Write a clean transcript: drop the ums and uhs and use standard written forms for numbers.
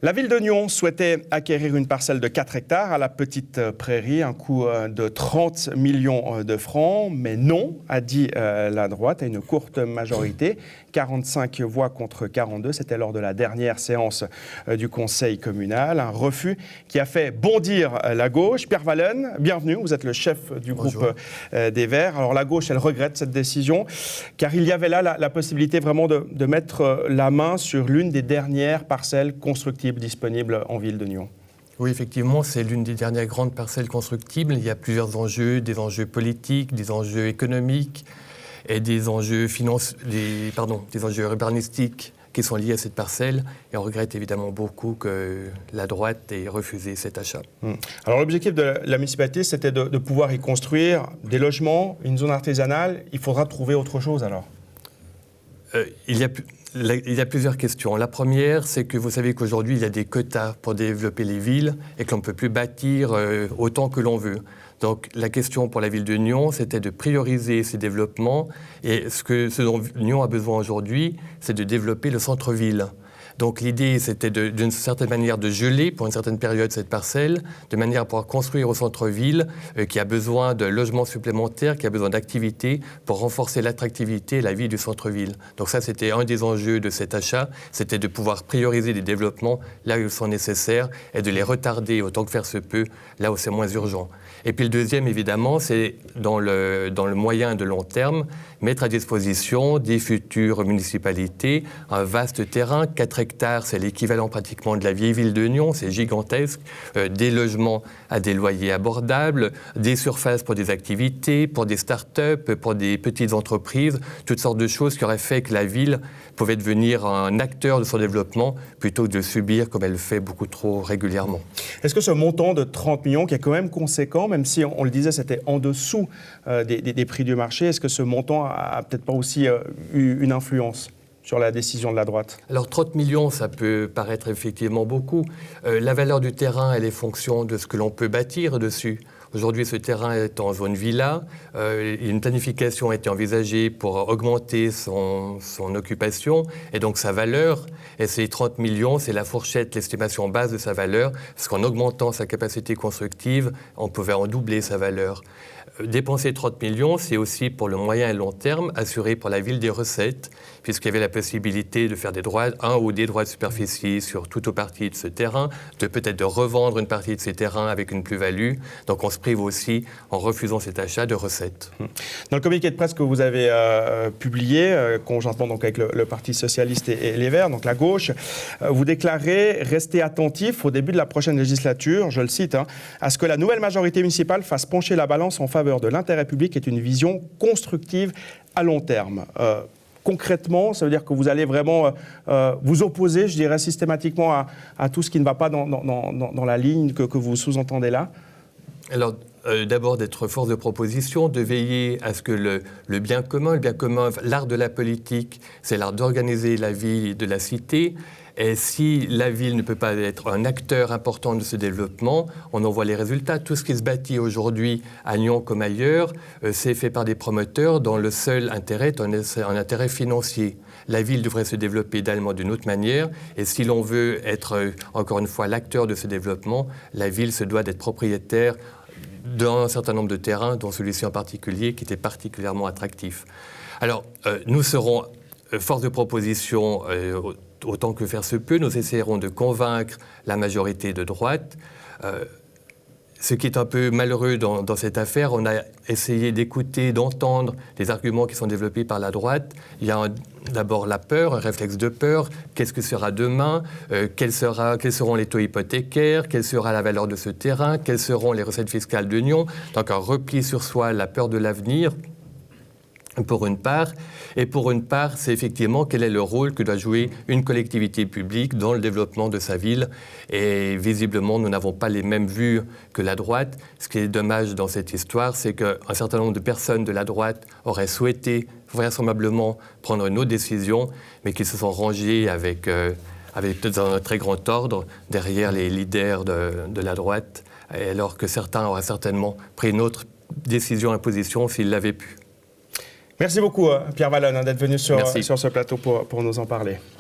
La ville de Nyon souhaitait acquérir une parcelle de 4 hectares à la Petite Prairie, un coût de 30 millions de francs. Mais non, a dit la droite à une courte majorité. 45 voix contre 42, c'était lors de la dernière séance du conseil communal. Un refus qui a fait bondir la gauche. Pierre Wallen, bienvenue, vous êtes le chef du groupe des Verts. Alors la gauche, elle regrette cette décision, car il y avait là la possibilité vraiment de mettre la main sur l'une des dernières parcelles constructibles disponibles en ville de Nyon. Oui, effectivement, c'est l'une des dernières grandes parcelles constructibles. Il y a plusieurs enjeux, des enjeux politiques, des enjeux économiques et des enjeux des enjeux urbanistiques qui sont liés à cette parcelle. Et on regrette évidemment beaucoup que la droite ait refusé cet achat. Alors l'objectif de la municipalité, c'était de pouvoir y construire des logements, une zone artisanale. Il faudra trouver autre chose alors. Il y a plusieurs questions. La première, c'est que vous savez qu'aujourd'hui, il y a des quotas pour développer les villes et qu'on ne peut plus bâtir autant que l'on veut. Donc la question pour la ville de Nyon, c'était de prioriser ces développements. Et ce dont Nyon a besoin aujourd'hui, c'est de développer le centre-ville. Donc l'idée, c'était d'une certaine manière de geler pour une certaine période cette parcelle, de manière à pouvoir construire au centre-ville qui a besoin de logements supplémentaires, qui a besoin d'activités pour renforcer l'attractivité et la vie du centre-ville. Donc ça, c'était un des enjeux de cet achat, c'était de pouvoir prioriser des développements là où ils sont nécessaires et de les retarder autant que faire se peut, là où c'est moins urgent. Et puis le deuxième, évidemment, c'est dans le moyen et de long terme, mettre à disposition des futures municipalités un vaste terrain. 4 hectares, c'est l'équivalent pratiquement de la vieille ville de Nyon, c'est gigantesque. Des logements à des loyers abordables, des surfaces pour des activités, pour des start-up, pour des petites entreprises, toutes sortes de choses qui auraient fait que la ville pouvait devenir un acteur de son développement plutôt que de subir comme elle le fait beaucoup trop régulièrement. Est-ce que ce montant de 30 millions, qui est quand même conséquent, même si on le disait, c'était en dessous des prix du marché, est-ce que ce montant a peut-être pas aussi eu une influence sur la décision de la droite? Alors 30 millions, ça peut paraître effectivement beaucoup. La valeur du terrain, elle est fonction de ce que l'on peut bâtir dessus. Aujourd'hui, ce terrain est en zone villa. Une planification a été envisagée pour augmenter son occupation et donc sa valeur. Et ces 30 millions, c'est la fourchette, l'estimation basse de sa valeur, parce qu'en augmentant sa capacité constructive, on pouvait en doubler sa valeur. Dépenser 30 millions, c'est aussi pour le moyen et long terme assurer pour la ville des recettes, puisqu'il y avait la possibilité de faire des droits, un ou des droits de superficie sur toute ou partie de ce terrain, peut-être de revendre une partie de ces terrains avec une plus-value. Donc on se prive aussi, en refusant cet achat, de recettes. Dans le communiqué de presse que vous avez publié, conjointement donc avec le Parti socialiste et les Verts, donc la gauche, vous déclarez rester attentif au début de la prochaine législature, je le cite, à ce que la nouvelle majorité municipale fasse pencher la balance en faveur de l'intérêt public est une vision constructive à long terme. Concrètement, ça veut dire que vous allez vraiment vous opposer, je dirais, systématiquement à tout ce qui ne va pas dans la ligne que vous sous-entendez là? Alors, d'abord d'être force de proposition, de veiller à ce que le bien commun, l'art de la politique, c'est l'art d'organiser la vie de la cité. Et si la ville ne peut pas être un acteur important de ce développement, on en voit les résultats. Tout ce qui se bâtit aujourd'hui à Nyon comme ailleurs, c'est fait par des promoteurs dont le seul intérêt est un intérêt financier. La ville devrait se développer idéalement d'une autre manière. Et si l'on veut être, encore une fois, l'acteur de ce développement, la ville se doit d'être propriétaire d'un certain nombre de terrains, dont celui-ci en particulier, qui était particulièrement attractif. Alors, nous serons force de proposition autant que faire se peut. Nous essaierons de convaincre la majorité de droite. Ce qui est un peu malheureux dans cette affaire, on a essayé d'écouter, d'entendre les arguments qui sont développés par la droite. Il y a d'abord la peur, un réflexe de peur. Qu'est-ce que sera demain? Quels seront les taux hypothécaires? Quelle sera la valeur de ce terrain? Quelles seront les recettes fiscales de Nyon? Donc un repli sur soi, la peur de l'avenir, pour une part. Et pour une part, c'est effectivement quel est le rôle que doit jouer une collectivité publique dans le développement de sa ville. Et visiblement, nous n'avons pas les mêmes vues que la droite. Ce qui est dommage dans cette histoire, c'est qu'un certain nombre de personnes de la droite auraient souhaité vraisemblablement prendre une autre décision, mais qui se sont rangées avec un très grand ordre derrière les leaders de la droite, alors que certains auraient certainement pris une autre décision, imposition, s'ils l'avaient pu. Merci beaucoup, Pierre Wallen, d'être venu sur ce plateau pour nous en parler.